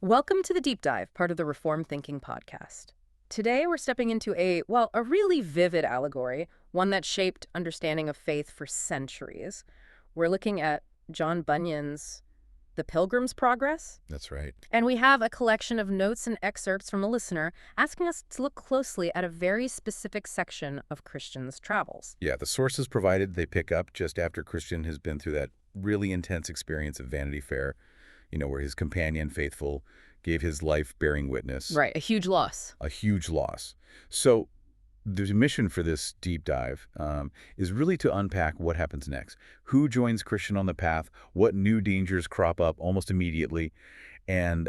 Welcome to the Deep Dive, part of the Reform Thinking podcast. Today we're stepping into a really vivid allegory, one that shaped understanding of faith for centuries. We're looking at John Bunyan's The Pilgrim's Progress, That's right. and we have a collection of notes and excerpts from a listener asking us to look closely at a very specific section of Christian's travels. Yeah, the sources provided they pick up just after Christian has been through that really intense experience of Vanity Fair, where his companion, Faithful, gave his life bearing witness. Right, a huge loss. A huge loss. So the mission for this deep dive is really to unpack what happens next. Who joins Christian on the path? What new dangers crop up almost immediately? And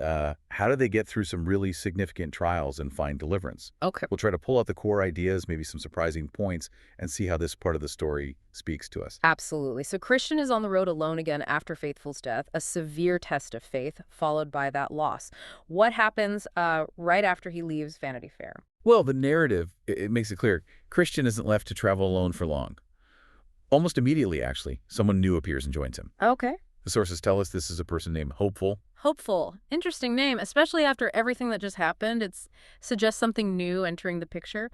how do they get through some really significant trials and find deliverance? Okay. We'll try to pull out the core ideas, maybe some surprising points, and see how this part of the story speaks to us. Absolutely. So Christian is on the road alone again after Faithful's death, a severe test of faith followed by that loss. What happens right after he leaves Vanity Fair? Well, the narrative, it makes it clear, Christian isn't left to travel alone for long. Almost immediately, actually, someone new appears and joins him. Okay. The sources tell us this is a person named Hopeful. Hopeful. Interesting name, especially after everything that just happened. It suggests something new entering the picture.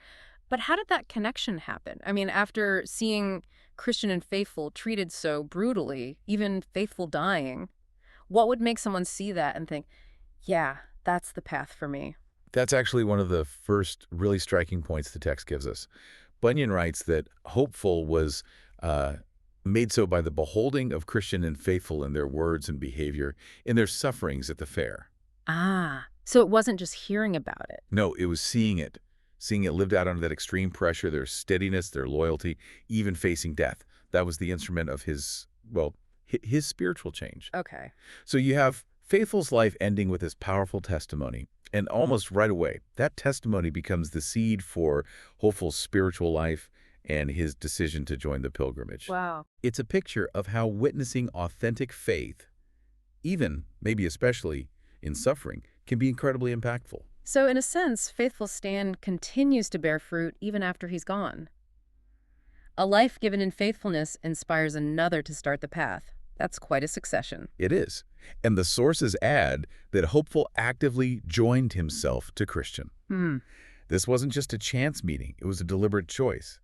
But how did that connection happen? I mean, after seeing Christian and Faithful treated so brutally, even Faithful dying, what would make someone see that and think, yeah, that's the path for me? That's actually one of the first really striking points the text gives us. Bunyan writes that Hopeful was made so by the beholding of Christian and Faithful in their words and behavior, in their sufferings at the fair. Ah, so it wasn't just hearing about it. No, it was seeing it lived out under that extreme pressure, their steadiness, their loyalty, even facing death. That was the instrument of his spiritual change. Okay. So you have Faithful's life ending with this powerful testimony, and almost right away, that testimony becomes the seed for Hopeful's spiritual life and his decision to join the pilgrimage. Wow. It's a picture of how witnessing authentic faith, even, maybe especially, in suffering, can be incredibly impactful. So in a sense, Faithful's stand continues to bear fruit even after he's gone. A life given in faithfulness inspires another to start the path. That's quite a succession. It is. And the sources add that Hopeful actively joined himself to Christian. This wasn't just a chance meeting. It was a deliberate choice.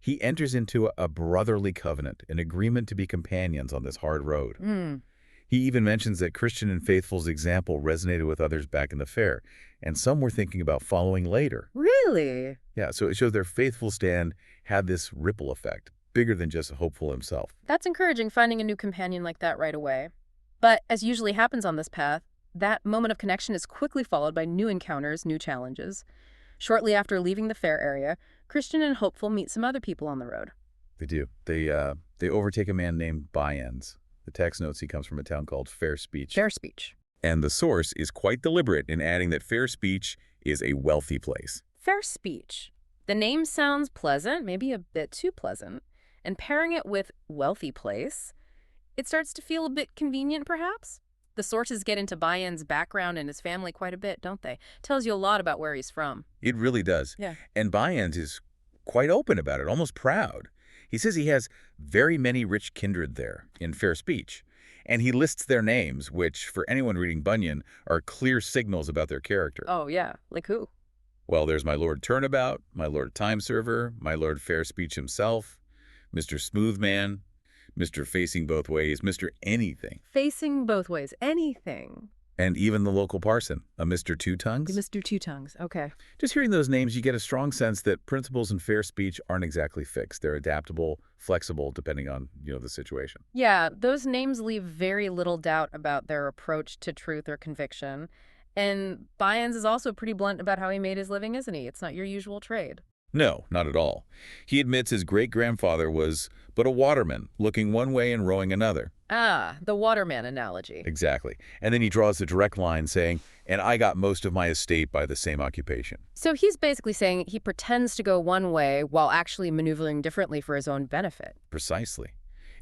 He enters into a brotherly covenant, an agreement to be companions on this hard road. He even mentions that Christian and Faithful's example resonated with others back in the fair, and some were thinking about following later. Really? Yeah, so it shows their faithful stand had this ripple effect, bigger than just Hopeful himself. That's encouraging, finding a new companion like that right away. But as usually happens on this path, that moment of connection is quickly followed by new encounters, new challenges. Shortly after leaving the fair area, Christian and Hopeful meet some other people on the road. They do. They overtake a man named Bunyan. The text notes he comes from a town called Fair Speech. Fair Speech. And the source is quite deliberate in adding that Fair Speech is a wealthy place. Fair Speech. The name sounds pleasant, maybe a bit too pleasant. And pairing it with wealthy place, it starts to feel a bit convenient, perhaps? The sources get into Bunyan's background and his family quite a bit, don't they? Tells you a lot about where he's from. It really does. Yeah. And Bunyan is quite open about it, almost proud. He says he has very many rich kindred there in Fair Speech. And he lists their names, which, for anyone reading Bunyan, are clear signals about their character. Oh, yeah. Like who? Well, there's my Lord Turnabout, my Lord Timeserver, my Lord Fair Speech himself, Mr. Smoothman, Mr. Facing Both Ways, Mr. Anything. Facing both ways. Anything. And even the local parson, a Mr. Two Tongues. Mr. Two Tongues. Okay. Just hearing those names, you get a strong sense that principles in fair speech aren't exactly fixed. They're adaptable, flexible, depending on, the situation. Yeah, those names leave very little doubt about their approach to truth or conviction. And Bunyan's is also pretty blunt about how he made his living, isn't he? It's not your usual trade. No, not at all. He admits his great-grandfather was but a waterman, looking one way and rowing another. Ah, the waterman analogy. Exactly. And then he draws the direct line saying, and I got most of my estate by the same occupation. So he's basically saying he pretends to go one way while actually maneuvering differently for his own benefit. Precisely.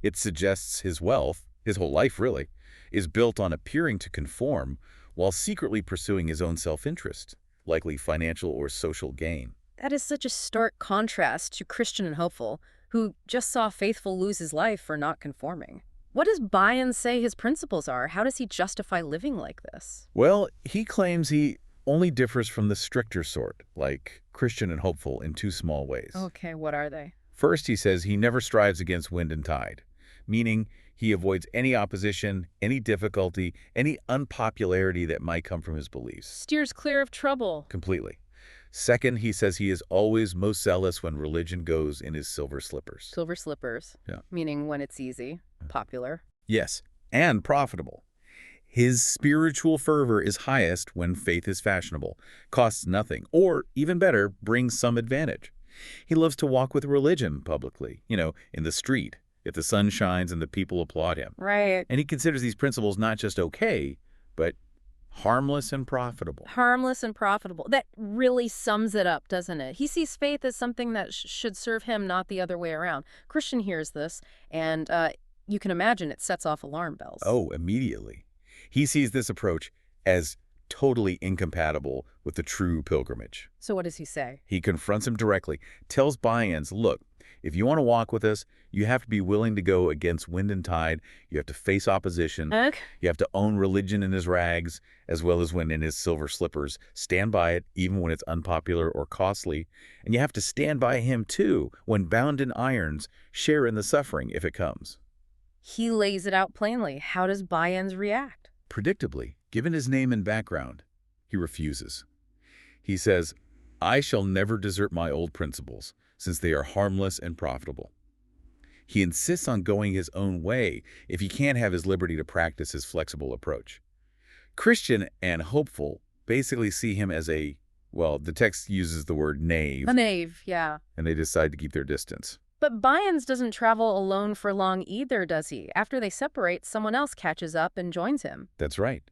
It suggests his wealth, his whole life really, is built on appearing to conform while secretly pursuing his own self-interest, likely financial or social gain. That is such a stark contrast to Christian and Hopeful, who just saw Faithful lose his life for not conforming. What does Bunyan say his principles are? How does he justify living like this? Well, he claims he only differs from the stricter sort, like Christian and hopeful, in two small ways. Okay, what are they? First, he says he never strives against wind and tide, meaning he avoids any opposition, any difficulty, any unpopularity that might come from his beliefs. Steers clear of trouble. Completely. Second, he says he is always most zealous when religion goes in his silver slippers. Silver slippers. Yeah. Meaning when it's easy, popular. Yes, and profitable. His spiritual fervor is highest when faith is fashionable, costs nothing, or, even better, brings some advantage. He loves to walk with religion publicly, in the street, if the sun shines and the people applaud him. Right. And he considers these principles not just okay, but harmless and profitable. Harmless and profitable. That really sums it up, doesn't it? He sees faith as something that should serve him, not the other way around. Christian hears this, and you can imagine it sets off alarm bells. Oh, immediately. He sees this approach as totally incompatible with the true pilgrimage. So what does he say? He confronts him directly, tells Bunyans, look, if you want to walk with us, you have to be willing to go against wind and tide. You have to face opposition. Okay. You have to own religion in his rags, as well as when in his silver slippers. Stand by it, even when it's unpopular or costly. And you have to stand by him, too, when bound in irons, share in the suffering if it comes. He lays it out plainly. How does Bunyans react? Predictably, given his name and background, he refuses. He says, I shall never desert my old principles, since they are harmless and profitable. He insists on going his own way if he can't have his liberty to practice his flexible approach. Christian and hopeful basically see him as the text uses the word knave. A knave, yeah. And they decide to keep their distance. But Bunyans doesn't travel alone for long either, does he? After they separate, someone else catches up and joins him. That's right.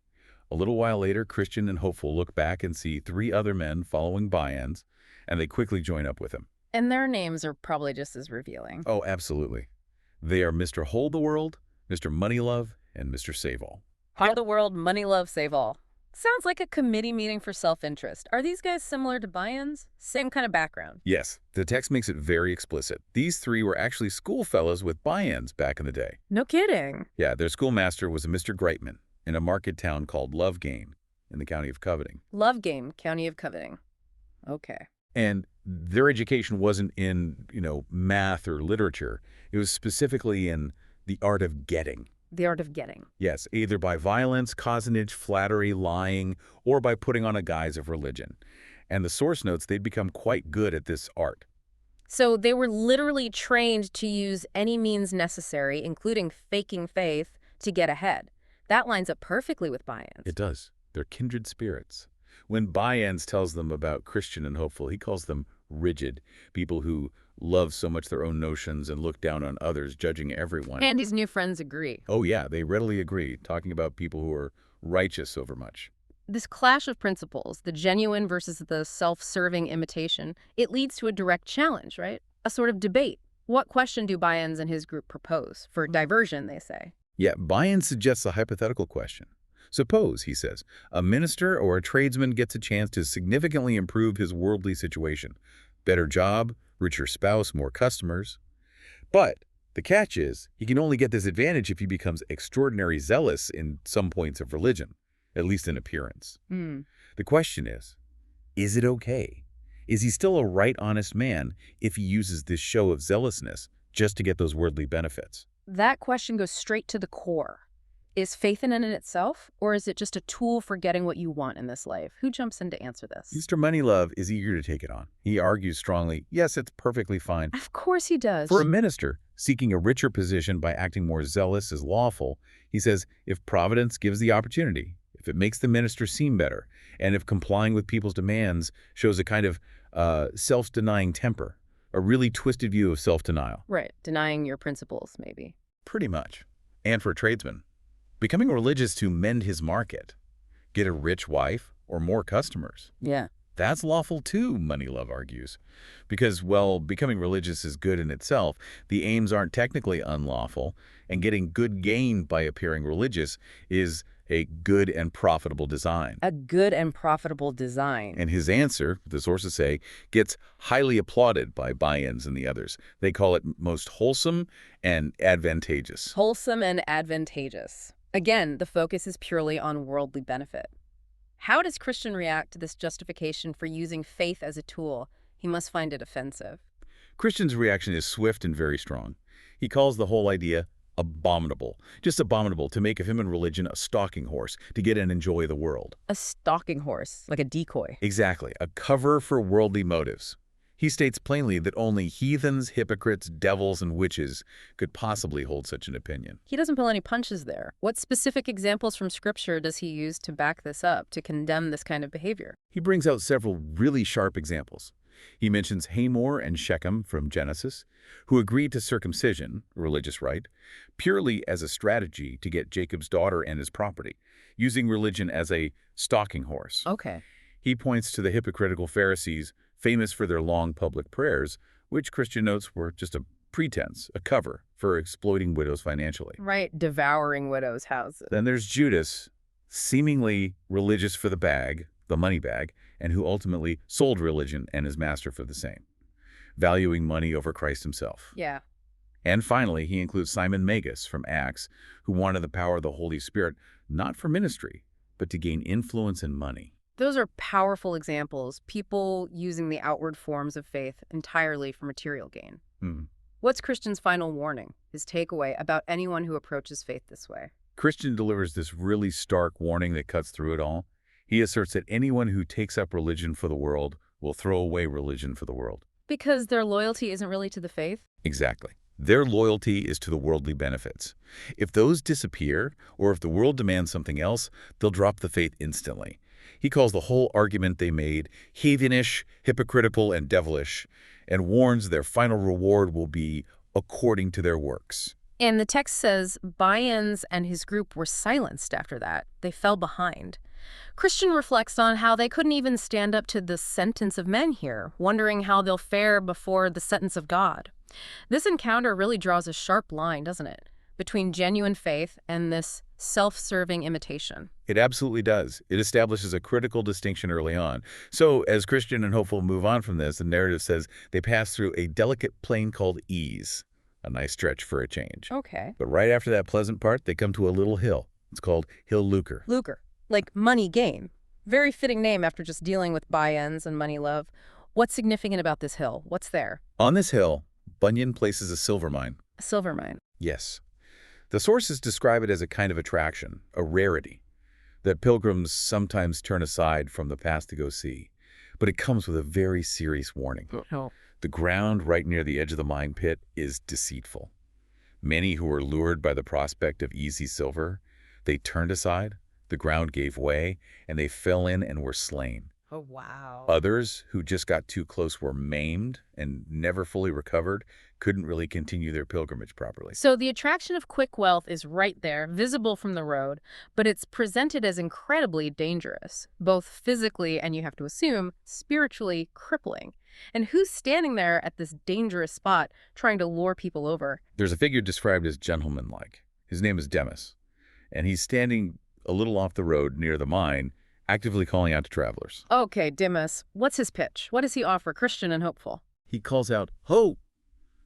A little while later, Christian and Hopeful look back and see 3 other men following Bunyans, and they quickly join up with him. And their names are probably just as revealing. Oh, absolutely. They are Mr. Hold the World, Mr. Moneylove, and Mr. Save All. Hold the world, money, love, save all. Sounds like a committee meeting for self-interest. Are these guys similar to Bunyans? Same kind of background. Yes, the text makes it very explicit. These 3 were actually schoolfellows with Bunyans back in the day. No kidding. Yeah, their schoolmaster was a Mr. Greitman in a market town called Lovegain in the county of Coveting. Lovegain, county of Coveting. Okay. And their education wasn't in, math or literature. It was specifically in the art of getting. The art of getting. Yes, either by violence, cozenage, flattery, lying, or by putting on a guise of religion. And the source notes they'd become quite good at this art. So they were literally trained to use any means necessary, including faking faith, to get ahead. That lines up perfectly with Bunyans. It does. They're kindred spirits. When Bunyans tells them about Christian and Hopeful, he calls them rigid, people who love so much their own notions and look down on others, judging everyone. And his new friends agree. Oh, yeah, they readily agree, talking about people who are righteous overmuch. This clash of principles, the genuine versus the self-serving imitation, it leads to a direct challenge, right? A sort of debate. What question do Bunyans and his group propose? For diversion, they say. Yeah, Bunyan suggests a hypothetical question. Suppose, he says, a minister or a tradesman gets a chance to significantly improve his worldly situation. Better job, richer spouse, more customers. But the catch is, he can only get this advantage if he becomes extraordinarily zealous in some points of religion, at least in appearance. The question is it okay? Is he still a right honest man if he uses this show of zealousness just to get those worldly benefits? That question goes straight to the core. Is faith in it in itself, or is it just a tool for getting what you want in this life? Who jumps in to answer this? Mr. Moneylove is eager to take it on. He argues strongly, yes, it's perfectly fine. Of course he does. For a minister, seeking a richer position by acting more zealous is lawful. He says, if providence gives the opportunity, if it makes the minister seem better, and if complying with people's demands shows a kind of self-denying temper, a really twisted view of self-denial. Right, denying your principles, maybe. Pretty much. And for a tradesman, becoming religious to mend his market, get a rich wife, or more customers. Yeah. That's lawful too, Moneylove argues. Because, well, becoming religious is good in itself. The aims aren't technically unlawful, and getting good gain by appearing religious is a good and profitable design. A good and profitable design. And his answer, the sources say, gets highly applauded by Bunyan and the others. They call it most wholesome and advantageous. Wholesome and advantageous. Again, the focus is purely on worldly benefit. How does Christian react to this justification for using faith as a tool? He must find it offensive. Christian's reaction is swift and very strong. He calls the whole idea abominable, just abominable, to make of him and religion a stalking horse to get and enjoy the world. A stalking horse, like a decoy. Exactly, a cover for worldly motives. He states plainly that only heathens, hypocrites, devils, and witches could possibly hold such an opinion. He doesn't pull any punches there. What specific examples from Scripture does he use to back this up, to condemn this kind of behavior? He brings out several really sharp examples. He mentions Hamor and Shechem from Genesis, who agreed to circumcision, a religious rite, purely as a strategy to get Jacob's daughter and his property, using religion as a stalking horse. Okay. He points to the hypocritical Pharisees, famous for their long public prayers, which Christian notes were just a pretense, a cover for exploiting widows financially. Right, devouring widows' houses. Then there's Judas, seemingly religious for the bag, the money bag, and who ultimately sold religion and his master for the same, valuing money over Christ himself. Yeah. And finally, he includes Simon Magus from Acts, who wanted the power of the Holy Spirit, not for ministry, but to gain influence and money. Those are powerful examples, people using the outward forms of faith entirely for material gain. What's Christian's final warning, his takeaway about anyone who approaches faith this way? Christian delivers this really stark warning that cuts through it all. He asserts that anyone who takes up religion for the world will throw away religion for the world. Because their loyalty isn't really to the faith? Exactly. Their loyalty is to the worldly benefits. If those disappear, or if the world demands something else, they'll drop the faith instantly. He calls the whole argument they made heathenish, hypocritical, and devilish, and warns their final reward will be according to their works. And the text says Bunyan and his group were silenced after that. They fell behind. Christian reflects on how they couldn't even stand up to the sentence of men here, wondering how they'll fare before the sentence of God. This encounter really draws a sharp line, doesn't it, between genuine faith and this self-serving imitation. It absolutely does. It establishes a critical distinction early on. So, as Christian and Hopeful move on from this, the narrative says they pass through a delicate plain called ease. A nice stretch for a change. Okay. But right after that pleasant part, they come to a little hill. It's called Hill Lucre. Lucre, like money gain. Very fitting name after just dealing with buy-ins and money love. What's significant about this hill? What's there? On this hill, Bunyan places a silver mine. A silver mine. Yes. The sources describe it as a kind of attraction, a rarity, that pilgrims sometimes turn aside from the path to go see. But it comes with a very serious warning. Oh. The ground right near the edge of the mine pit is deceitful. Many who were lured by the prospect of easy silver, they turned aside, the ground gave way, and they fell in and were slain. Oh, wow. Others who just got too close were maimed and never fully recovered, couldn't really continue their pilgrimage properly. So the attraction of quick wealth is right there, visible from the road, but it's presented as incredibly dangerous, both physically and, you have to assume, spiritually crippling. And who's standing there at this dangerous spot trying to lure people over? There's a figure described as gentlemanlike. His name is Demas, and he's standing a little off the road near the mine, actively calling out to travelers. Okay, Demas, what's his pitch? What does he offer, Christian and Hopeful? He calls out, "Ho!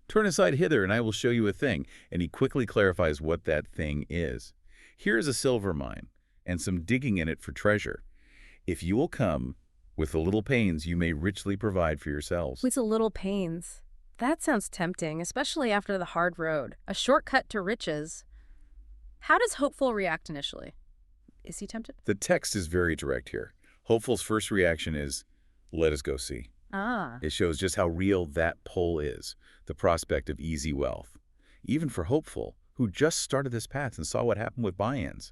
Turn aside hither, and I will show you a thing." And he quickly clarifies what that thing is. Here is a silver mine, and some digging in it for treasure. If you will come, with the little pains you may richly provide for yourselves. With the little pains. That sounds tempting, especially after the hard road. A shortcut to riches. How does Hopeful react initially? Is he tempted? The text is very direct here. Hopeful's first reaction is, "Let us go see." Ah. It shows just how real that pull is, the prospect of easy wealth. Even for Hopeful, who just started this path and saw what happened with buy-ins.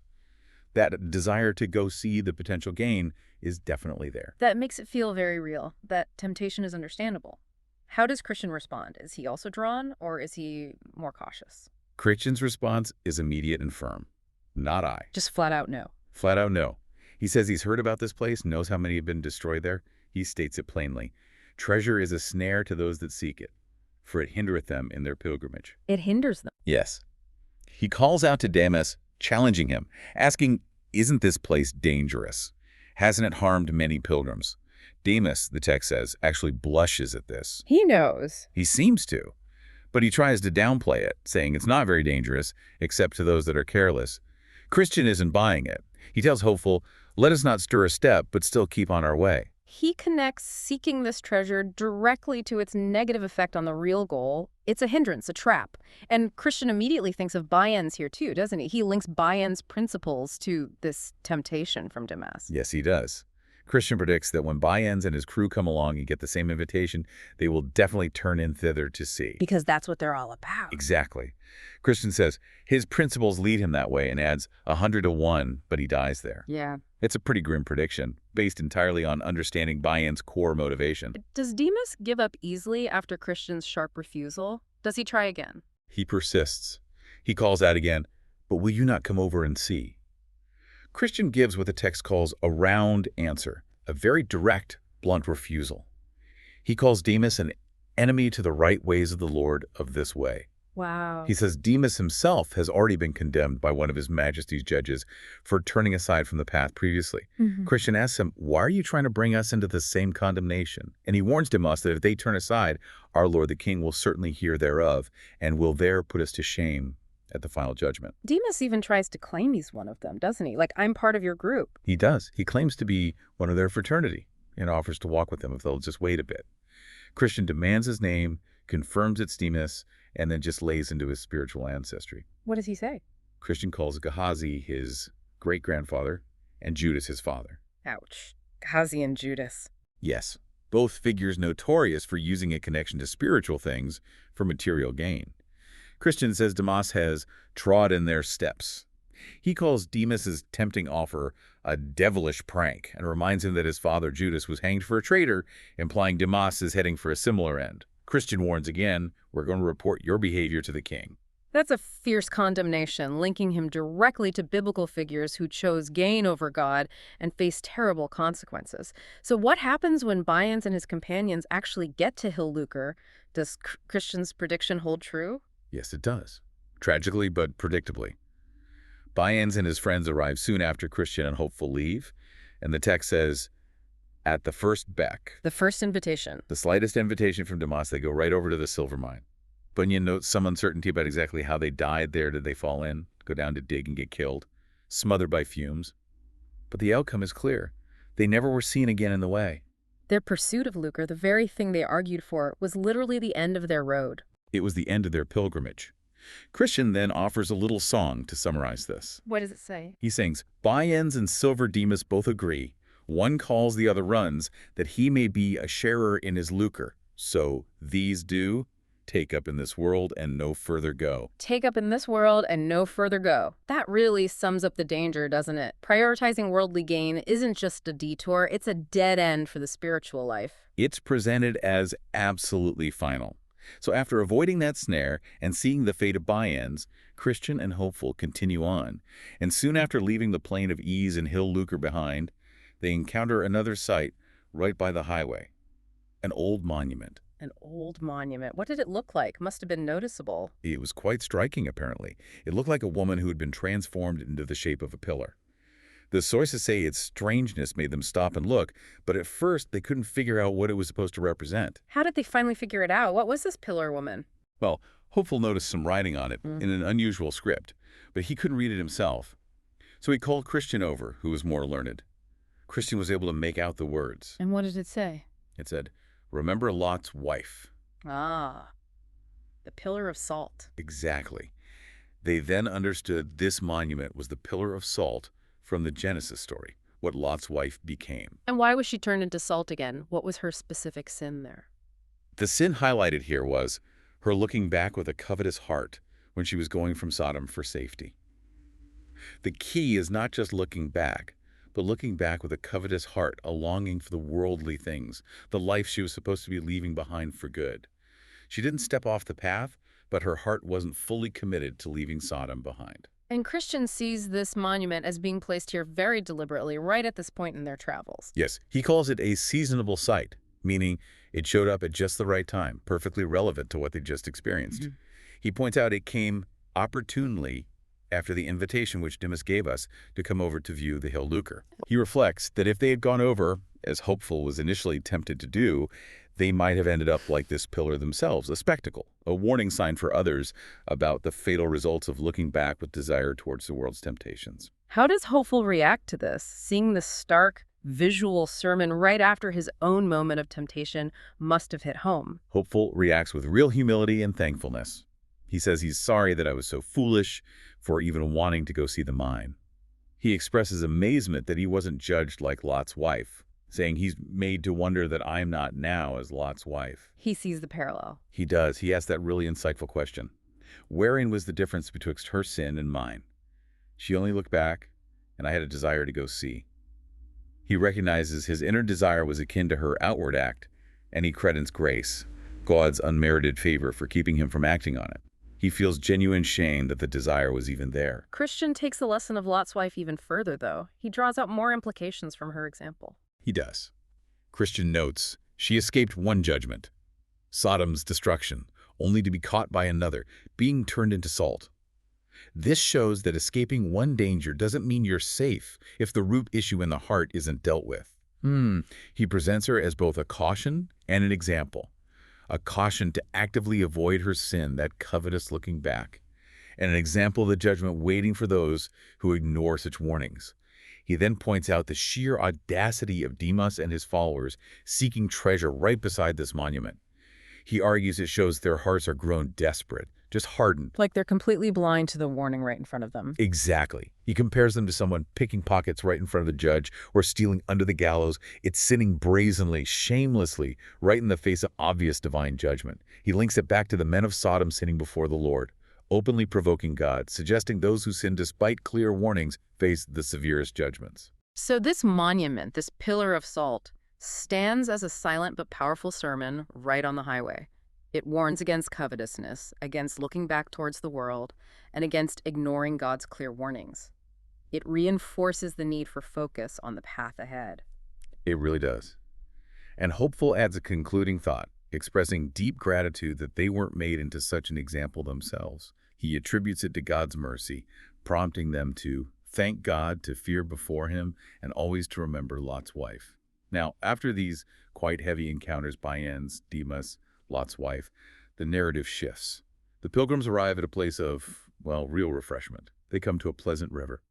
That desire to go see the potential gain is definitely there. That makes it feel very real. That temptation is understandable. How does Christian respond? Is he also drawn, or is he more cautious? Christian's response is immediate and firm. Not I. Just flat out no. Flat out no. He says he's heard about this place, knows how many have been destroyed there. He states it plainly. Treasure is a snare to those that seek it, for it hindereth them in their pilgrimage. It hinders them. Yes. He calls out to Demas, challenging him, asking, Isn't this place dangerous? Hasn't it harmed many pilgrims? Demas, the text says, actually blushes at this. He knows. He seems to, but he tries to downplay it, saying it's not very dangerous, except to those that are careless. Christian isn't buying it. He tells Hopeful, let us not stir a step, but still keep on our way. He connects seeking this treasure directly to its negative effect on the real goal. It's a hindrance, a trap. And Christian immediately thinks of Bunyan's here too, doesn't he? He links Bunyan's principles to this temptation from Demas. Yes, he does. Christian predicts that when Bunyan and his crew come along and get the same invitation, they will definitely turn in thither to see. Because that's what they're all about. Exactly. Christian says his principles lead him that way and adds 100 to 1, but he dies there. Yeah. It's a pretty grim prediction, based entirely on understanding Bunyan's core motivation. Does Demas give up easily after Christian's sharp refusal? Does he try again? He persists. He calls out again, but will you not come over and see? Christian gives what the text calls a round answer, a very direct, blunt refusal. He calls Demas an enemy to the right ways of the Lord of this way. Wow. He says Demas himself has already been condemned by one of his majesty's judges for turning aside from the path previously. Christian asks him, why are you trying to bring us into the same condemnation? And he warns Demas that if they turn aside, our Lord the King will certainly hear thereof and will there put us to shame at the final judgment. Demas even tries to claim he's one of them, doesn't he? Like, I'm part of your group. He does. He claims to be one of their fraternity and offers to walk with them if they'll just wait a bit. Christian demands his name, confirms it's Demas, and then just lays into his spiritual ancestry. What does he say? Christian calls Gehazi his great-grandfather and Judas his father. Ouch. Gehazi and Judas. Yes, both figures notorious for using a connection to spiritual things for material gain. Christian says Demas has trod in their steps. He calls Demas's tempting offer a devilish prank and reminds him that his father Judas was hanged for a traitor, implying Demas is heading for a similar end. Christian warns again, we're going to report your behavior to the king. That's a fierce condemnation, linking him directly to biblical figures who chose gain over God and faced terrible consequences. So what happens when Bunyan and his companions actually get to Hill Lucre? Does Christian's prediction hold true? Yes, it does. Tragically, but predictably. Bunyan and his friends arrive soon after Christian and Hopeful leave, and the text says, at the first beck. The first invitation. The slightest invitation from Demas, they go right over to the silver mine. Bunyan notes some uncertainty about exactly how they died there. Did they fall in, go down to dig and get killed, smothered by fumes? But the outcome is clear. They never were seen again in the way. Their pursuit of Lucre, the very thing they argued for, was literally the end of their road. It was the end of their pilgrimage. Christian then offers a little song to summarize this. What does it say? He sings, Bunyan and silver Demas both agree. One calls, the other runs, that he may be a sharer in his lucre. So these do, take up in this world and no further go. Take up in this world and no further go. That really sums up the danger, doesn't it? Prioritizing worldly gain isn't just a detour, it's a dead end for the spiritual life. It's presented as absolutely final. So after avoiding that snare and seeing the fate of Bunyan's, Christian and Hopeful continue on. And soon after leaving the plain of ease and Hill Lucre behind, they encounter another sight right by the highway, an old monument. An old monument. What did it look like? Must have been noticeable. It was quite striking, apparently. It looked like a woman who had been transformed into the shape of a pillar. The sources say its strangeness made them stop and look, but at first they couldn't figure out what it was supposed to represent. How did they finally figure it out? What was this pillar woman? Well, Hopeful noticed some writing on it in an unusual script, but he couldn't read it himself. So he called Christian over, who was more learned. Christian was able to make out the words. And what did it say? It said, remember Lot's wife. Ah, the pillar of salt. Exactly. They then understood this monument was the pillar of salt from the Genesis story, what Lot's wife became. And why was she turned into salt again? What was her specific sin there? The sin highlighted here was her looking back with a covetous heart when she was going from Sodom for safety. The key is not just looking back, but looking back with a covetous heart, a longing for the worldly things, the life she was supposed to be leaving behind for good. She didn't step off the path, but her heart wasn't fully committed to leaving Sodom behind. And Christian sees this monument as being placed here very deliberately, right at this point in their travels. Yes, he calls it a seasonable site, meaning it showed up at just the right time, perfectly relevant to what they just experienced. He points out it came opportunely after the invitation which Demas gave us to come over to view the Hill Lucre. He reflects that if they had gone over, as Hopeful was initially tempted to do, they might have ended up like this pillar themselves, a spectacle, a warning sign for others about the fatal results of looking back with desire towards the world's temptations. How does Hopeful react to this, seeing the stark, visual sermon right after his own moment of temptation must have hit home? Hopeful reacts with real humility and thankfulness. He says he's sorry that I was so foolish for even wanting to go see the mine. He expresses amazement that he wasn't judged like Lot's wife, saying he's made to wonder that I'm not now as Lot's wife. He sees the parallel. He does. He asks that really insightful question. Wherein was the difference betwixt her sin and mine? She only looked back, and I had a desire to go see. He recognizes his inner desire was akin to her outward act, and he credits grace, God's unmerited favor, for keeping him from acting on it. He feels genuine shame that the desire was even there. Christian takes the lesson of Lot's wife even further, though. He draws out more implications from her example. He does. Christian notes, she escaped one judgment, Sodom's destruction, only to be caught by another, being turned into salt. This shows that escaping one danger doesn't mean you're safe if the root issue in the heart isn't dealt with. He presents her as both a caution and an example. A caution to actively avoid her sin, that covetous looking back, and an example of the judgment waiting for those who ignore such warnings. He then points out the sheer audacity of Demas and his followers seeking treasure right beside this monument. He argues it shows their hearts are grown desperate, just hardened. Like they're completely blind to the warning right in front of them. Exactly. He compares them to someone picking pockets right in front of the judge or stealing under the gallows. It's sinning brazenly, shamelessly, right in the face of obvious divine judgment. He links it back to the men of Sodom sinning before the Lord, openly provoking God, suggesting those who sin despite clear warnings face the severest judgments. So this monument, this pillar of salt, stands as a silent but powerful sermon right on the highway. It warns against covetousness, against looking back towards the world, and against ignoring God's clear warnings. It reinforces the need for focus on the path ahead. It really does. And Hopeful adds a concluding thought, expressing deep gratitude that they weren't made into such an example themselves. He attributes it to God's mercy, prompting them to thank God, to fear before him, and always to remember Lot's wife. Now, after these quite heavy encounters by Demas, Lot's wife, the narrative shifts. The pilgrims arrive at a place of, well, real refreshment. They come to a pleasant river.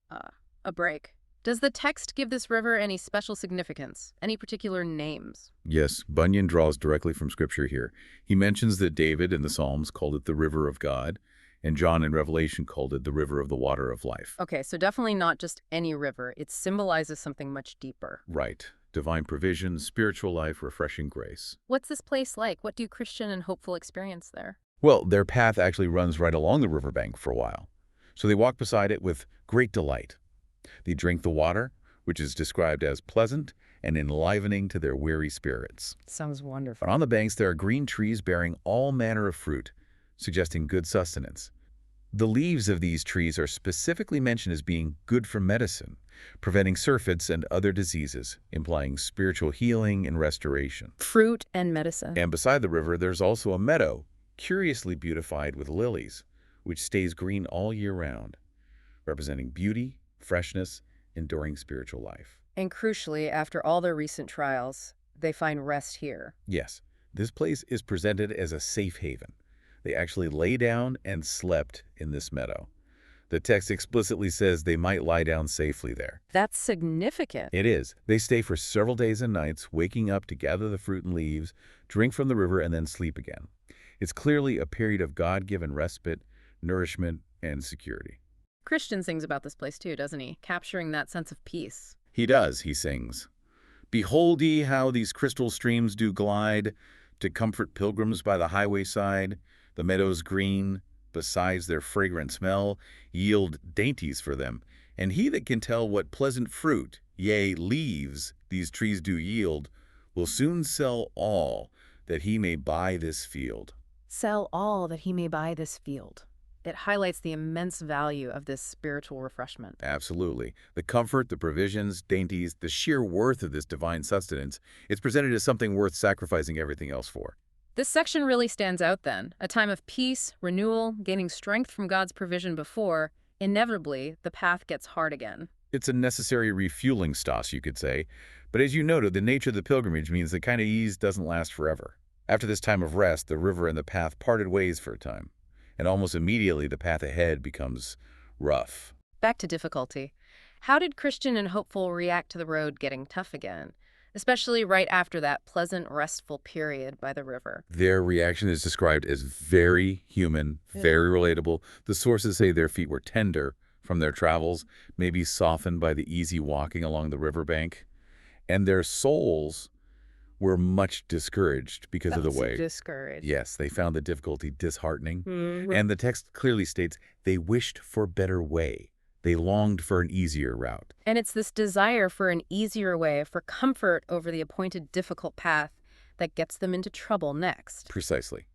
A break. Does the text give this river any special significance? Any particular names? Yes, Bunyan draws directly from Scripture here. He mentions that David in the Psalms called it the river of God, and John in Revelation called it the river of the water of life. Okay, so definitely not just any river. It symbolizes something much deeper. Right. Divine provision, spiritual life, refreshing grace. What's this place like? What do Christian and Hopeful experience there? Well, their path actually runs right along the riverbank for a while. So they walk beside it with great delight. They drink the water, which is described as pleasant and enlivening to their weary spirits. Sounds wonderful. But on the banks there are green trees bearing all manner of fruit, suggesting good sustenance. The leaves of these trees are specifically mentioned as being good for medicine, preventing surfeits and other diseases, implying spiritual healing and restoration. Fruit and medicine. And beside the river, there's also a meadow, curiously beautified with lilies, which stays green all year round, representing beauty, freshness, enduring spiritual life. And crucially, after all their recent trials, they find rest here. Yes, this place is presented as a safe haven. They actually lay down and slept in this meadow. The text explicitly says they might lie down safely there. That's significant. It is. They stay for several days and nights, waking up to gather the fruit and leaves, drink from the river, and then sleep again. It's clearly a period of God-given respite, nourishment, and security. Christian sings about this place too, doesn't he? Capturing that sense of peace. He does, he sings. Behold ye how these crystal streams do glide, to comfort pilgrims by the highway side. The meadows green, besides their fragrant smell, yield dainties for them. And he that can tell what pleasant fruit, yea, leaves, these trees do yield, will soon sell all that he may buy this field. Sell all that he may buy this field. It highlights the immense value of this spiritual refreshment. Absolutely. The comfort, the provisions, dainties, the sheer worth of this divine sustenance, it's presented as something worth sacrificing everything else for. This section really stands out then. A time of peace, renewal, gaining strength from God's provision before, Inevitably, the path gets hard again. It's a necessary refueling stoss, you could say. But as you noted, the nature of the pilgrimage means the kind of ease doesn't last forever. After this time of rest, the river and the path parted ways for a time. And almost immediately, the path ahead becomes rough. Back to difficulty. How did Christian and Hopeful react to the road getting tough again? Especially right after that pleasant, restful period by the river. Their reaction is described as very human, very relatable. The sources say their feet were tender from their travels, maybe softened by the easy walking along the riverbank. And their souls were much discouraged because of the way. Discouraged. Yes, they found the difficulty disheartening. Mhm. And the text clearly states they wished for a better way. They longed for an easier route. And it's this desire for an easier way, for comfort over the appointed difficult path, that gets them into trouble next. Precisely.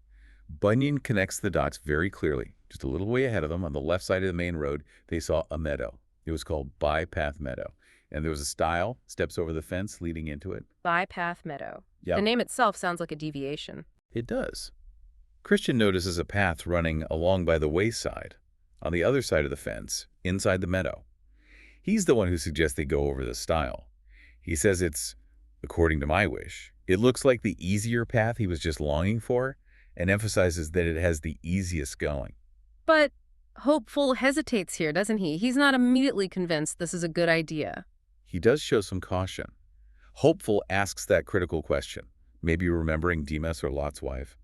Bunyan connects the dots very clearly. Just a little way ahead of them, on the left side of the main road, they saw a meadow. It was called Bypath Meadow. And there was a stile, steps over the fence leading into it. Bypath Meadow. Yep. The name itself sounds like a deviation. It does. Christian notices a path running along by the wayside, on the other side of the fence, inside the meadow. He's the one who suggests they go over the stile. He says it's, according to my wish, it looks like the easier path he was just longing for, and emphasizes that it has the easiest going. But Hopeful hesitates here, doesn't he? He's not immediately convinced this is a good idea. He does show some caution. Hopeful asks that critical question, maybe remembering Demas or Lot's wife.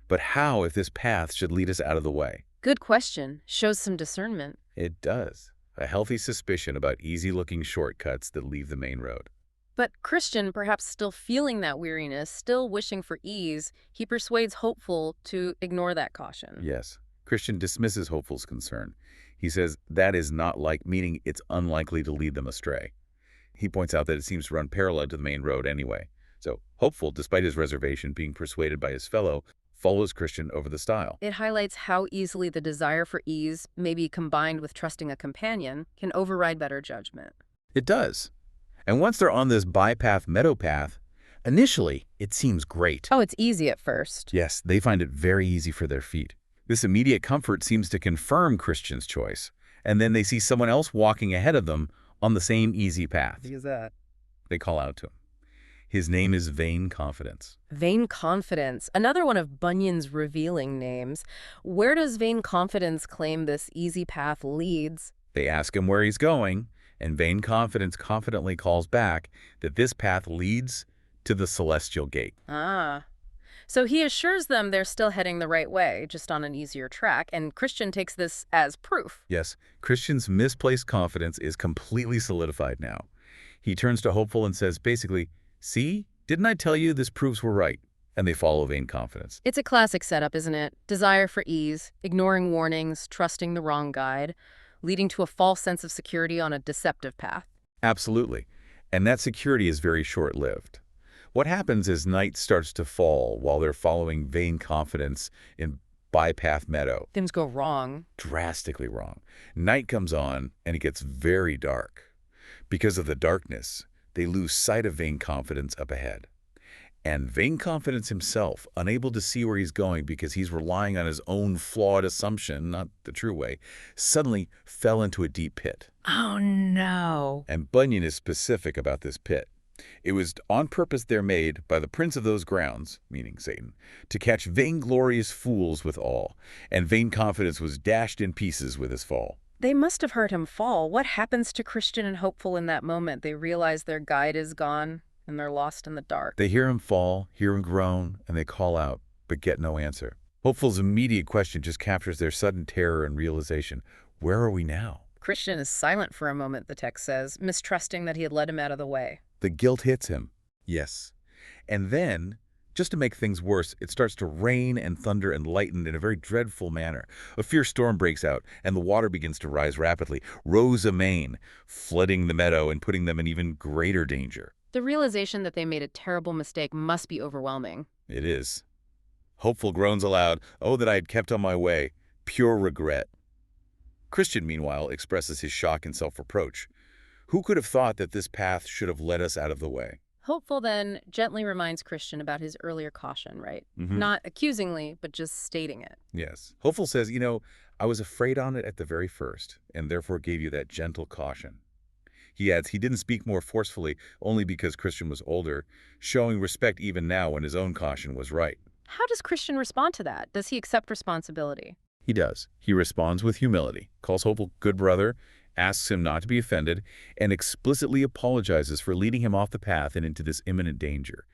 But how if this path should lead us out of the way? Good question. Shows some discernment. It does. A healthy suspicion about easy-looking shortcuts that leave the main road. But Christian, perhaps still feeling that weariness, still wishing for ease, he persuades Hopeful to ignore that caution. Yes. Christian dismisses Hopeful's concern. He says that is not like, meaning it's unlikely to lead them astray. He points out that it seems to run parallel to the main road anyway. So Hopeful, despite his reservation, being persuaded by his fellow, follows Christian over the stile. It highlights how easily the desire for ease, maybe combined with trusting a companion, can override better judgment. It does. And once they're on this bypath meadow path, initially, it seems great. Oh, it's easy at first. Yes, they find it very easy for their feet. This immediate comfort seems to confirm Christian's choice. And then they see someone else walking ahead of them on the same easy path. Who's that? They call out to him. His name is Vain Confidence. Vain Confidence, another one of Bunyan's revealing names. Where does Vain Confidence claim this easy path leads? They ask him where he's going, and Vain Confidence confidently calls back that this path leads to the celestial gate. Ah. So he assures them they're still heading the right way, just on an easier track, and Christian takes this as proof. Yes, Christian's misplaced confidence is completely solidified now. He turns to Hopeful and says basically, see, didn't I tell you this proves we're right? And they follow Vain Confidence. It's a classic setup, isn't it? Desire for ease, ignoring warnings, trusting the wrong guide, leading to a false sense of security on a deceptive path. Absolutely. And that security is very short-lived. What happens is night starts to fall while they're following Vain Confidence in Bypath Meadow. Things go wrong. Drastically wrong. Night comes on, and it gets very dark. Because of the darkness, they lose sight of Vain Confidence up ahead. And Vain Confidence himself, unable to see where he's going because he's relying on his own flawed assumption, not the true way, suddenly fell into a deep pit. Oh, no. And Bunyan is specific about this pit. It was on purpose there made by the prince of those grounds, meaning Satan, to catch vainglorious fools withal, and Vain Confidence was dashed in pieces with his fall. They must have heard him fall. What happens to Christian and Hopeful in that moment? They realize their guide is gone, and they're lost in the dark. They hear him fall, hear him groan, and they call out, but get no answer. Hopeful's immediate question just captures their sudden terror and realization. Where are we now? Christian is silent for a moment, the text says, mistrusting that he had led him out of the way. The guilt hits him. Yes. And then, just to make things worse, it starts to rain and thunder and lighten in a very dreadful manner. A fierce storm breaks out, and the water begins to rise rapidly, rose amain, flooding the meadow and putting them in even greater danger. The realization that they made a terrible mistake must be overwhelming. It is. Hopeful groans aloud, "Oh, that I had kept on my way. Pure regret." Christian, meanwhile, expresses his shock and self-reproach. Who could have thought that this path should have led us out of the way? Hopeful then gently reminds Christian about his earlier caution, right? Mm-hmm. Not accusingly, but just stating it. Yes. Hopeful says, I was afraid on it at the very first, and therefore gave you that gentle caution. He adds he didn't speak more forcefully only because Christian was older, showing respect even now when his own caution was right. How does Christian respond to that? Does he accept responsibility? He does. He responds with humility, calls Hopeful good brother, asks him not to be offended, and explicitly apologizes for leading him off the path and into this imminent danger.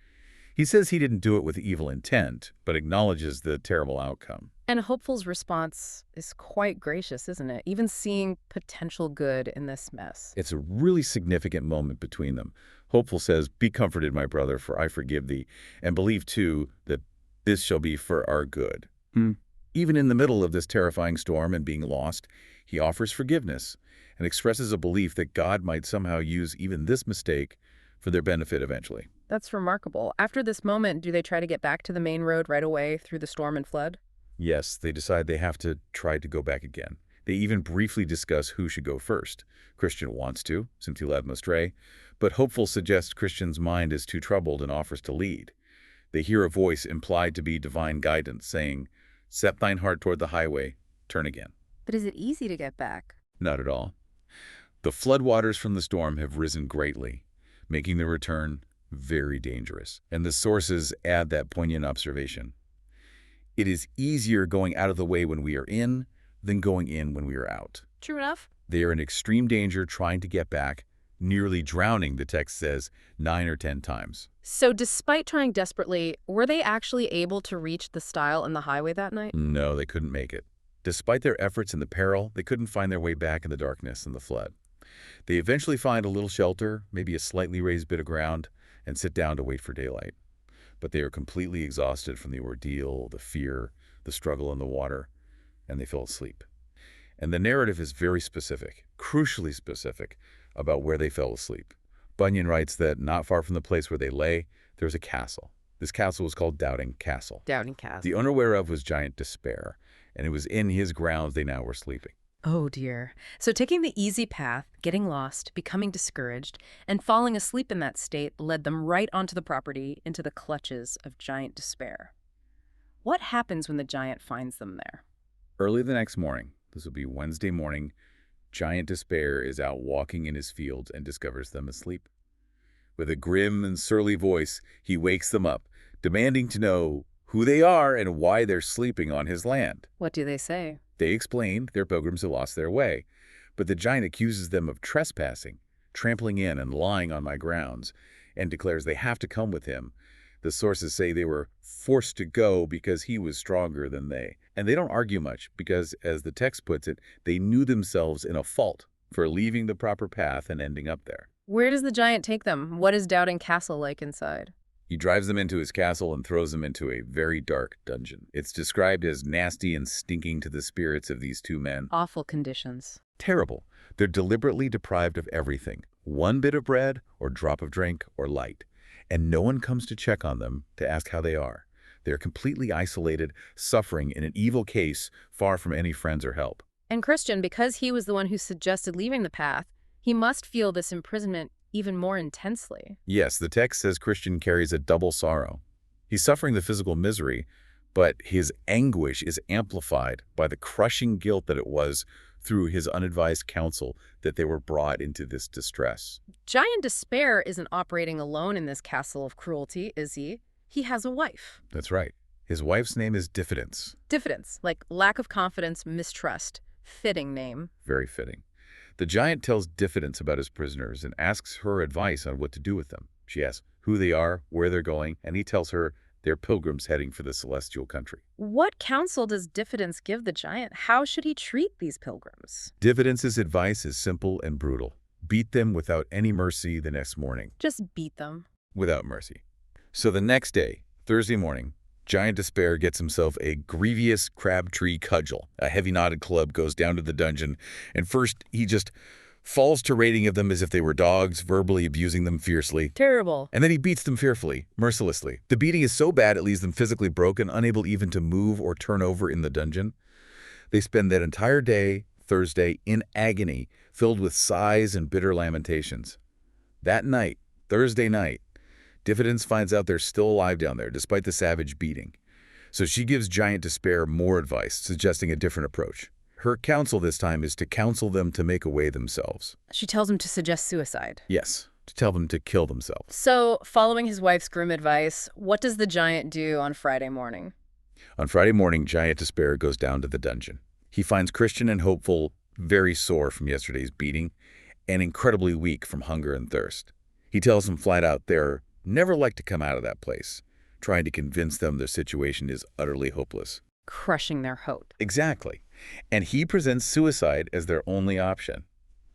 He says he didn't do it with evil intent, but acknowledges the terrible outcome. And Hopeful's response is quite gracious, isn't it? Even seeing potential good in this mess. It's a really significant moment between them. Hopeful says, "Be comforted, my brother, for I forgive thee, and believe, too, that this shall be for our good." Even in the middle of this terrifying storm and being lost, he offers forgiveness and expresses a belief that God might somehow use even this mistake for their benefit eventually. That's remarkable. After this moment, do they try to get back to the main road right away through the storm and flood? Yes, they decide they have to try to go back again. They even briefly discuss who should go first. Christian wants to, since he led them astray, but Hopeful suggests Christian's mind is too troubled and offers to lead. They hear a voice implied to be divine guidance saying, "Set thine heart toward the highway, turn again." But is it easy to get back? Not at all. The floodwaters from the storm have risen greatly, making the return very dangerous. And the sources add that poignant observation. It is easier going out of the way when we are in than going in when we are out. True enough. They are in extreme danger trying to get back, nearly drowning, the text says, 9 or 10 times. So despite trying desperately, were they actually able to reach the stile and the highway that night? No, they couldn't make it. Despite their efforts in the peril, they couldn't find their way back in the darkness and the flood. They eventually find a little shelter, maybe a slightly raised bit of ground, and sit down to wait for daylight. But they are completely exhausted from the ordeal, the fear, the struggle in the water, and they fall asleep. And the narrative is very specific, crucially specific, about where they fell asleep. Bunyan writes that not far from the place where they lay, there was a castle. This castle was called Doubting Castle. Doubting Castle. The owner whereof was Giant Despair, and it was in his grounds they now were sleeping. Oh dear. So taking the easy path, getting lost, becoming discouraged, and falling asleep in that state led them right onto the property into the clutches of Giant Despair. What happens when the giant finds them there? Early the next morning, this will be Wednesday morning, Giant Despair is out walking in his fields and discovers them asleep. With a grim and surly voice, he wakes them up, demanding to know who they are and why they're sleeping on his land. What do they say? They explain they're pilgrims who lost their way, but the giant accuses them of trespassing, trampling in and lying on my grounds, and declares they have to come with him. The sources say they were forced to go because he was stronger than they. And they don't argue much because, as the text puts it, they knew themselves in a fault for leaving the proper path and ending up there. Where does the giant take them? What is Doubting Castle like inside? He drives them into his castle and throws them into a very dark dungeon. It's described as nasty and stinking to the spirits of these two men. Awful conditions. Terrible. They're deliberately deprived of everything. One bit of bread or drop of drink or light. And no one comes to check on them to ask how they are. They're completely isolated, suffering in an evil case, far from any friends or help. And Christian, because he was the one who suggested leaving the path, he must feel this imprisonment even more intensely. Yes, the text says Christian carries a double sorrow. He's suffering the physical misery, but his anguish is amplified by the crushing guilt that it was through his unadvised counsel that they were brought into this distress. Giant Despair isn't operating alone in this castle of cruelty, is he? He has a wife. That's right. His wife's name is Diffidence. Diffidence, like lack of confidence, mistrust. Fitting name. Very fitting. The giant tells Diffidence about his prisoners and asks her advice on what to do with them. She asks who they are, where they're going, and he tells her they're pilgrims heading for the celestial country. What counsel does Diffidence give the giant? How should he treat these pilgrims? Diffidence's advice is simple and brutal. Beat them without any mercy the next morning. Just beat them. Without mercy. So the next day, Thursday morning, Giant Despair gets himself a grievous crabtree cudgel. A heavy knotted club goes down to the dungeon, and first he just falls to rating of them as if they were dogs, verbally abusing them fiercely. Terrible. And then he beats them fearfully, mercilessly. The beating is so bad it leaves them physically broken, unable even to move or turn over in the dungeon. They spend that entire day, Thursday, in agony, filled with sighs and bitter lamentations. That night, Thursday night, Diffidence finds out they're still alive down there, despite the savage beating. So she gives Giant Despair more advice, suggesting a different approach. Her counsel this time is to counsel them to make away themselves. She tells him to suggest suicide. Yes, to tell them to kill themselves. So, following his wife's grim advice, what does the giant do on Friday morning? On Friday morning, Giant Despair goes down to the dungeon. He finds Christian and Hopeful very sore from yesterday's beating and incredibly weak from hunger and thirst. He tells them flat out they're never like to come out of that place, trying to convince them their situation is utterly hopeless. Crushing their hope. Exactly. And he presents suicide as their only option.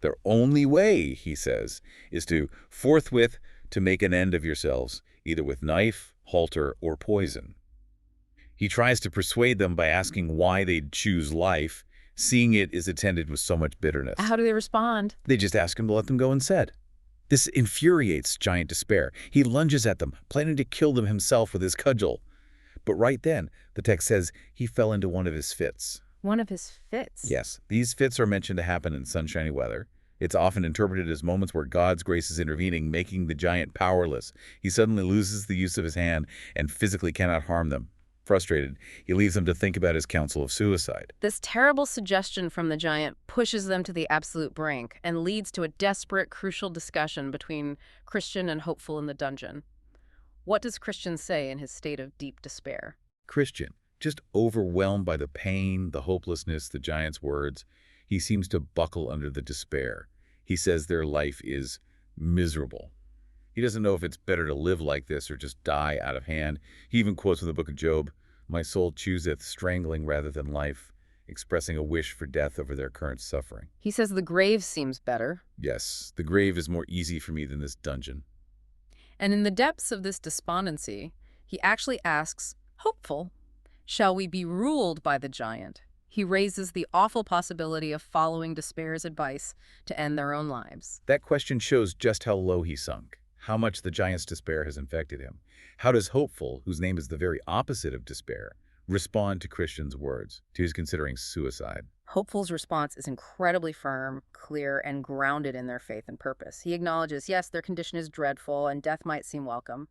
Their only way, he says, is to forthwith to make an end of yourselves, either with knife, halter, or poison. He tries to persuade them by asking why they'd choose life, seeing it is attended with so much bitterness. How do they respond? They just ask him to let them go instead. This infuriates Giant Despair. He lunges at them, planning to kill them himself with his cudgel. But right then, the text says he fell into one of his fits. One of his fits? Yes, these fits are mentioned to happen in sunshiny weather. It's often interpreted as moments where God's grace is intervening, making the giant powerless. He suddenly loses the use of his hand and physically cannot harm them. Frustrated, he leaves them to think about his counsel of suicide. This terrible suggestion from the giant pushes them to the absolute brink and leads to a desperate, crucial discussion between Christian and Hopeful in the dungeon. What does Christian say in his state of deep despair? Christian, just overwhelmed by the pain, the hopelessness, the giant's words, he seems to buckle under the despair. He says their life is miserable. He doesn't know if it's better to live like this or just die out of hand. He even quotes from the book of Job, "My soul chooseth strangling rather than life," expressing a wish for death over their current suffering. He says the grave seems better. Yes, the grave is more easy for me than this dungeon. And in the depths of this despondency, he actually asks, Hopeful, shall we be ruled by the giant? He raises the awful possibility of following despair's advice to end their own lives. That question shows just how low he sunk, how much the giant's despair has infected him. How does Hopeful, whose name is the very opposite of despair, respond to Christian's words, to his considering suicide? Hopeful's response is incredibly firm, clear, and grounded in their faith and purpose. He acknowledges, yes, their condition is dreadful and death might seem welcome,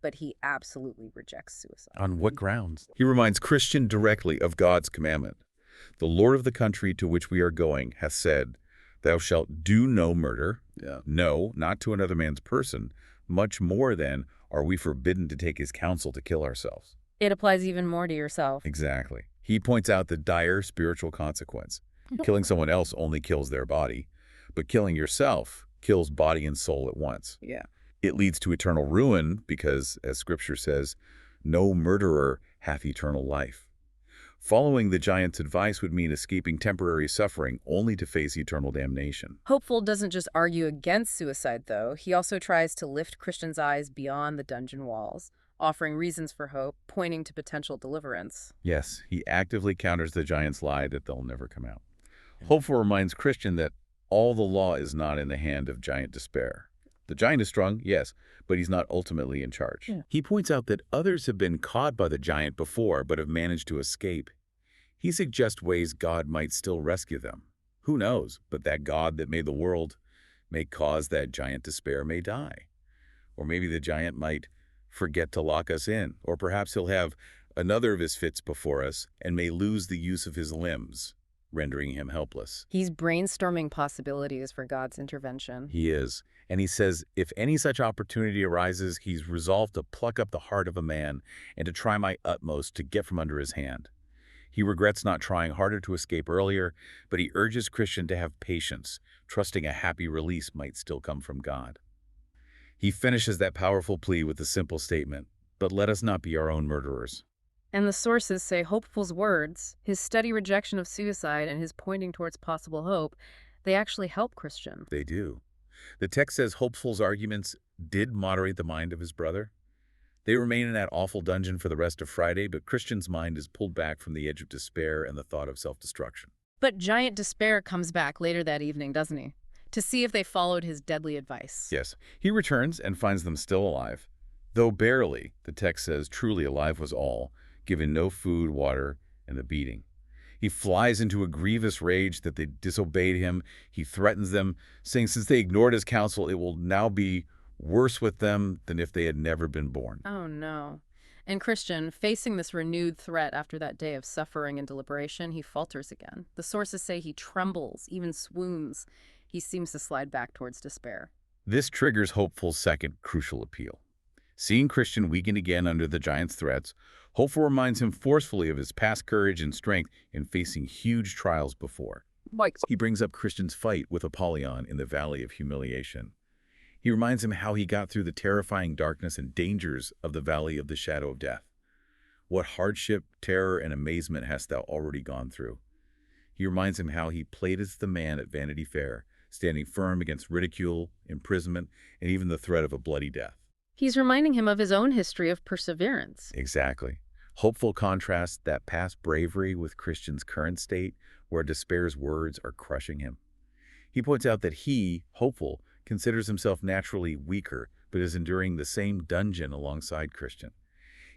but he absolutely rejects suicide. On what grounds? He reminds Christian directly of God's commandment. The Lord of the country to which we are going hath said, "Thou shalt do no murder." No, not to another man's person. Much more, then, are we forbidden to take his counsel to kill ourselves. It applies even more to yourself. Exactly. He points out the dire spiritual consequence. Killing someone else only kills their body, but killing yourself kills body and soul at once. Yeah. It leads to eternal ruin because, as Scripture says, no murderer hath eternal life. Following the giant's advice would mean escaping temporary suffering only to face eternal damnation. Hopeful doesn't just argue against suicide, though. He also tries to lift Christian's eyes beyond the dungeon walls, offering reasons for hope, pointing to potential deliverance. Yes, he actively counters the giant's lie that they'll never come out. Hopeful reminds Christian that all the law is not in the hand of Giant Despair. The giant is strong, yes, but he's not ultimately in charge. Yeah. He points out that others have been caught by the giant before but have managed to escape. He suggests ways God might still rescue them. Who knows, but that God that made the world may cause that Giant Despair may die. Or maybe the giant might forget to lock us in, or perhaps he'll have another of his fits before us and may lose the use of his limbs, rendering him helpless. He's brainstorming possibilities for God's intervention. He is. And he says, if any such opportunity arises, he's resolved to pluck up the heart of a man and to try my utmost to get from under his hand. He regrets not trying harder to escape earlier, but he urges Christian to have patience, trusting a happy release might still come from God. He finishes that powerful plea with the simple statement, but let us not be our own murderers. And the sources say Hopeful's words, his steady rejection of suicide and his pointing towards possible hope, they actually help Christian. They do. The text says Hopeful's arguments did moderate the mind of his brother. They remain in that awful dungeon for the rest of Friday, but Christian's mind is pulled back from the edge of despair and the thought of self-destruction. But Giant Despair comes back later that evening, doesn't he? To see if they followed his deadly advice. Yes, he returns and finds them still alive. Though barely, the text says truly alive was all, given no food, water, and the beating. He flies into a grievous rage that they disobeyed him. He threatens them, saying since they ignored his counsel, it will now be worse with them than if they had never been born. Oh, no. And Christian, facing this renewed threat after that day of suffering and deliberation, he falters again. The sources say he trembles, even swoons. He seems to slide back towards despair. This triggers Hopeful's second crucial appeal. Seeing Christian weaken again under the giant's threats, Hopeful reminds him forcefully of his past courage and strength in facing huge trials before. He brings up Christian's fight with Apollyon in the Valley of Humiliation. He reminds him how he got through the terrifying darkness and dangers of the Valley of the Shadow of Death. What hardship, terror, and amazement hast thou already gone through? He reminds him how he played as the man at Vanity Fair, standing firm against ridicule, imprisonment, and even the threat of a bloody death. He's reminding him of his own history of perseverance. Exactly. Hopeful contrasts that past bravery with Christian's current state, where despair's words are crushing him. He points out that he, Hopeful, considers himself naturally weaker, but is enduring the same dungeon alongside Christian.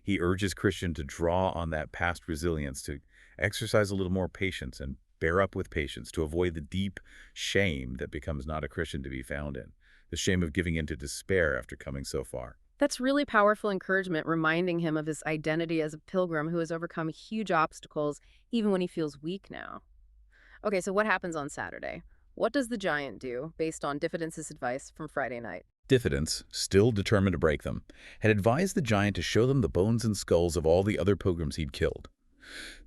He urges Christian to draw on that past resilience, to exercise a little more patience and bear up with patience, to avoid the deep shame that becomes not a Christian to be found in, the shame of giving in to despair after coming so far. That's really powerful encouragement, reminding him of his identity as a pilgrim who has overcome huge obstacles, even when he feels weak now. Okay, so what happens on Saturday? What does the giant do, based on Diffidence' advice from Friday night? Diffidence, still determined to break them, had advised the giant to show them the bones and skulls of all the other pilgrims he'd killed.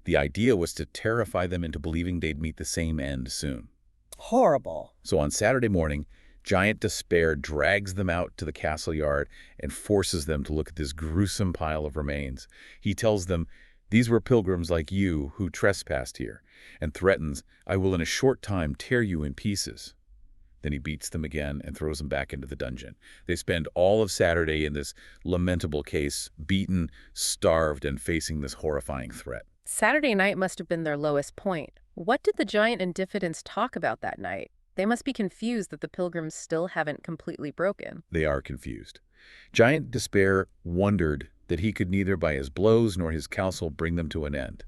The idea was to terrify them into believing they'd meet the same end soon. Horrible. So on Saturday morning, Giant Despair drags them out to the castle yard and forces them to look at this gruesome pile of remains. He tells them, "These were pilgrims like you who trespassed here," and threatens, "I will in a short time tear you in pieces." Then he beats them again and throws them back into the dungeon. They spend all of Saturday in this lamentable case, beaten, starved, and facing this horrifying threat. Saturday night must have been their lowest point. What did the giant and Diffidence talk about that night? They must be confused that the pilgrims still haven't completely broken. They are confused. Giant Despair wondered that he could neither by his blows nor his counsel bring them to an end.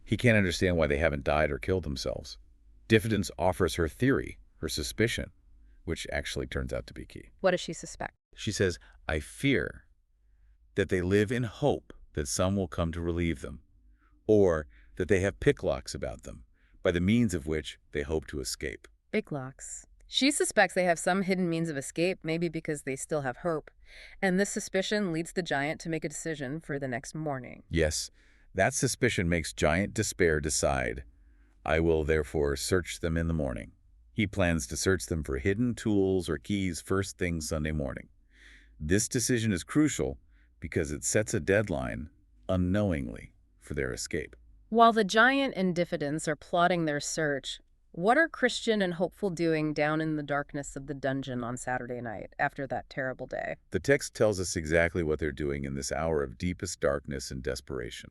He can't understand why they haven't died or killed themselves. Diffidence offers her theory, her suspicion, which actually turns out to be key. What does she suspect? She says, "I fear that they live in hope that some will come to relieve them, or that they have picklocks about them, by the means of which they hope to escape." Big locks. She suspects they have some hidden means of escape, maybe because they still have hope. And this suspicion leads the giant to make a decision for the next morning. Yes, that suspicion makes Giant Despair decide, "I will therefore search them in the morning." He plans to search them for hidden tools or keys first thing Sunday morning. This decision is crucial because it sets a deadline, unknowingly, for their escape. While the giant and Diffidence are plotting their search, what are Christian and Hopeful doing down in the darkness of the dungeon on Saturday night after that terrible day? The text tells us exactly what they're doing in this hour of deepest darkness and desperation.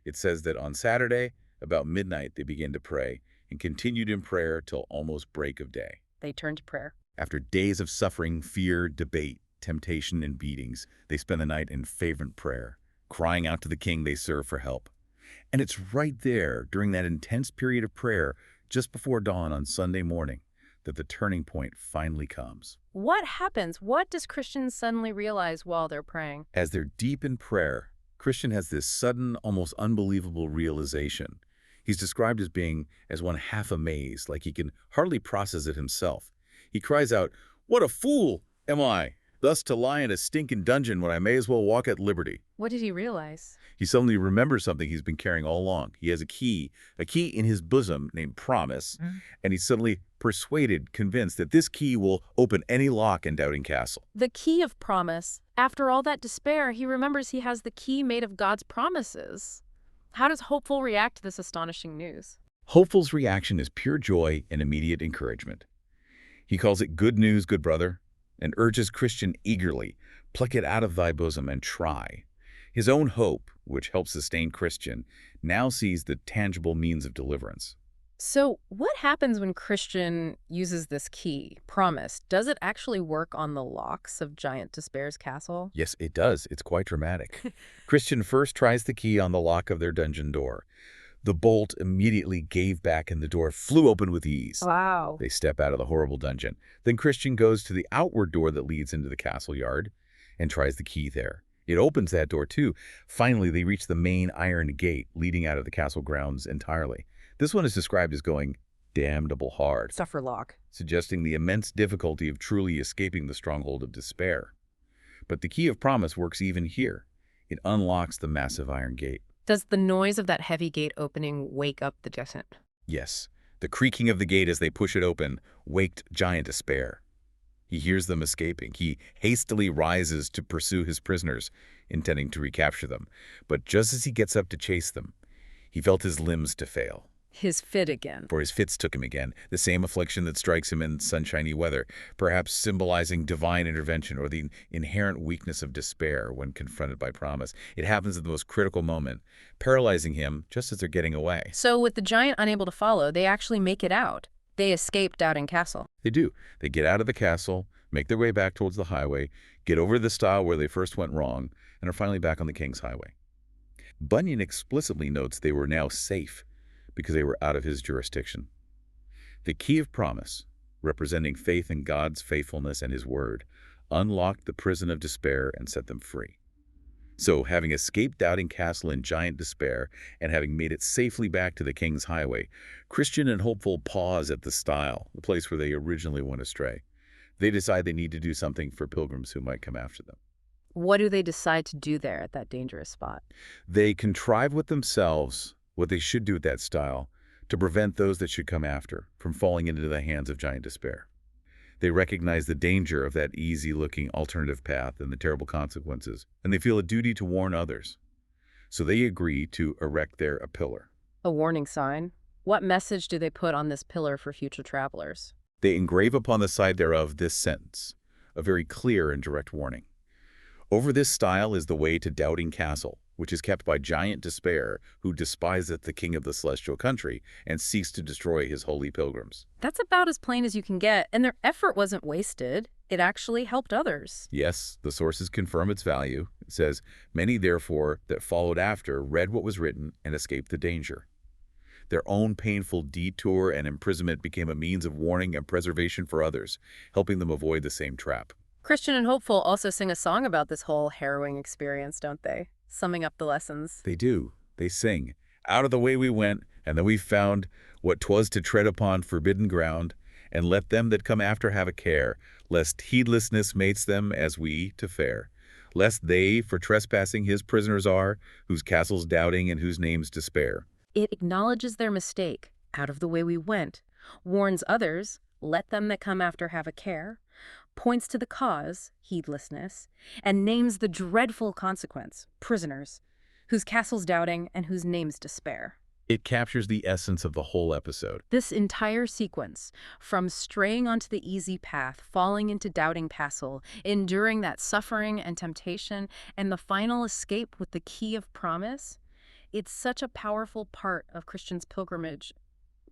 It says that on Saturday, about midnight, they begin to pray and continued in prayer till almost break of day. They turn to prayer. After days of suffering, fear, debate, temptation, and beatings, they spend the night in fervent prayer, crying out to the king they serve for help. And it's right there, during that intense period of prayer, just before dawn on Sunday morning, that the turning point finally comes. What happens? What does Christian suddenly realize while they're praying? As they're deep in prayer, Christian has this sudden, almost unbelievable realization. He's described as being as one half amazed, like he can hardly process it himself. He cries out, "What a fool am I, thus to lie in a stinking dungeon when I may as well walk at liberty." What did he realize? He suddenly remembers something he's been carrying all along. He has a key in his bosom named Promise, and he's suddenly persuaded, convinced that this key will open any lock in Doubting Castle. The key of promise. After all that despair, he remembers he has the key made of God's promises. How does Hopeful react to this astonishing news? Hopeful's reaction is pure joy and immediate encouragement. He calls it good news, good brother, and urges Christian eagerly, "Pluck it out of thy bosom and try." His own hope, which helps sustain Christian, now sees the tangible means of deliverance. So what happens when Christian uses this key, Promise? Does it actually work on the locks of Giant Despair's castle? Yes, it does. It's quite dramatic. Christian first tries the key on the lock of their dungeon door. The bolt immediately gave back and the door flew open with ease. Wow. They step out of the horrible dungeon. Then Christian goes to the outward door that leads into the castle yard and tries the key there. It opens that door too. Finally, they reach the main iron gate leading out of the castle grounds entirely. This one is described as going damnable hard, Sufferlock. suggesting the immense difficulty of truly escaping the stronghold of despair. But the key of promise works even here. It unlocks the massive iron gate. Does the noise of that heavy gate opening wake up the descent? Yes, the creaking of the gate as they push it open waked giant despair. He hears them escaping. He hastily rises to pursue his prisoners, intending to recapture them. But just as he gets up to chase them, he felt his limbs to fail. His fit again. For his fits took him again, the same affliction that strikes him in sunshiny weather, perhaps symbolizing divine intervention or the inherent weakness of despair when confronted by promise. It happens at the most critical moment, paralyzing him just as they're getting away. So with the giant unable to follow, they actually make it out. They escape Doubting Castle. They do. They get out of the castle, make their way back towards the highway, get over the stile where they first went wrong, and are finally back on the King's Highway. Bunyan explicitly notes they were now safe because they were out of his jurisdiction. The key of promise, representing faith in God's faithfulness and his word, unlocked the prison of despair and set them free. So, having escaped Doubting Castle in giant despair and having made it safely back to the King's Highway, Christian and hopeful pause at the stile, the place where they originally went astray. They decide they need to do something for pilgrims who might come after them. What do they decide to do there at that dangerous spot? They contrive with themselves what they should do at that stile to prevent those that should come after from falling into the hands of giant despair. They recognize the danger of that easy-looking alternative path and the terrible consequences, and they feel a duty to warn others. So they agree to erect there a pillar. A warning sign? What message do they put on this pillar for future travelers? They engrave upon the side thereof this sentence, a very clear and direct warning. Over this stile is the way to Doubting Castle, which is kept by giant despair, who despiseth the king of the celestial country and seeks to destroy his holy pilgrims. That's about as plain as you can get, and their effort wasn't wasted. It actually helped others. Yes, the sources confirm its value. It says, many therefore that followed after read what was written and escaped the danger. Their own painful detour and imprisonment became a means of warning and preservation for others, helping them avoid the same trap. Christian and Hopeful also sing a song about this whole harrowing experience, don't they? Summing up the lessons. They do. They sing, out of the way we went, and then we found what 'twas to tread upon forbidden ground, and let them that come after have a care, lest heedlessness mates them as we to fare, lest they for trespassing his prisoners are, whose castles doubting and whose names despair. It acknowledges their mistake, out of the way we went, warns others, let them that come after have a care, points to the cause, heedlessness, and names the dreadful consequence, prisoners, whose castles doubting and whose names despair. It captures the essence of the whole episode. This entire sequence, from straying onto the easy path, falling into Doubting Castle, enduring that suffering and temptation, and the final escape with the key of promise, it's such a powerful part of Christian's pilgrimage.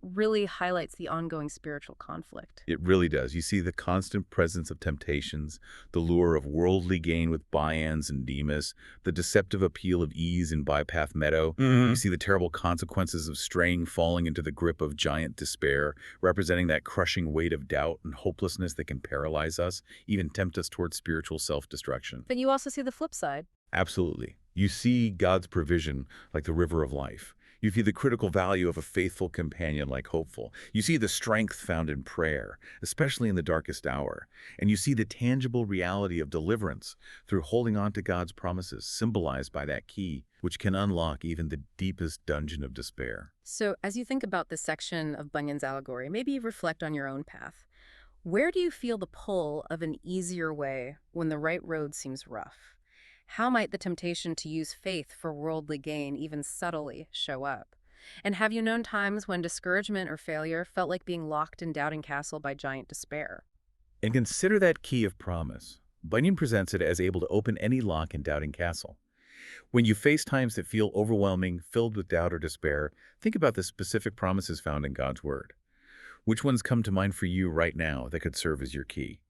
Really highlights the ongoing spiritual conflict. It really does. You see the constant presence of temptations, the lure of worldly gain with Bunyan and Demas, the deceptive appeal of ease in bypath meadow. You see the terrible consequences of straying, falling into the grip of giant despair, representing that crushing weight of doubt and hopelessness that can paralyze us, even tempt us towards spiritual self-destruction. But you also see the flip side. Absolutely. You see God's provision like the river of life. You see the critical value of a faithful companion like Hopeful. You see the strength found in prayer, especially in the darkest hour. And you see the tangible reality of deliverance through holding on to God's promises, symbolized by that key, which can unlock even the deepest dungeon of despair. So as you think about this section of Bunyan's allegory, maybe reflect on your own path. Where do you feel the pull of an easier way when the right road seems rough? How might the temptation to use faith for worldly gain even subtly show up? And have you known times when discouragement or failure felt like being locked in Doubting Castle by giant despair? And consider that key of promise. Bunyan presents it as able to open any lock in Doubting Castle. When you face times that feel overwhelming, filled with doubt or despair, think about the specific promises found in God's Word. Which ones come to mind for you right now that could serve as your key?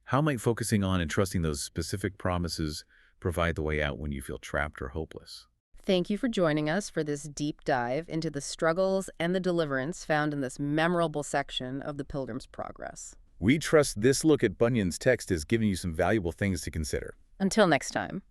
How might focusing on and trusting those specific promises provide the way out when you feel trapped or hopeless? Thank you for joining us for this deep dive into the struggles and the deliverance found in this memorable section of the Pilgrim's Progress. We trust this look at Bunyan's text has given you some valuable things to consider. Until next time.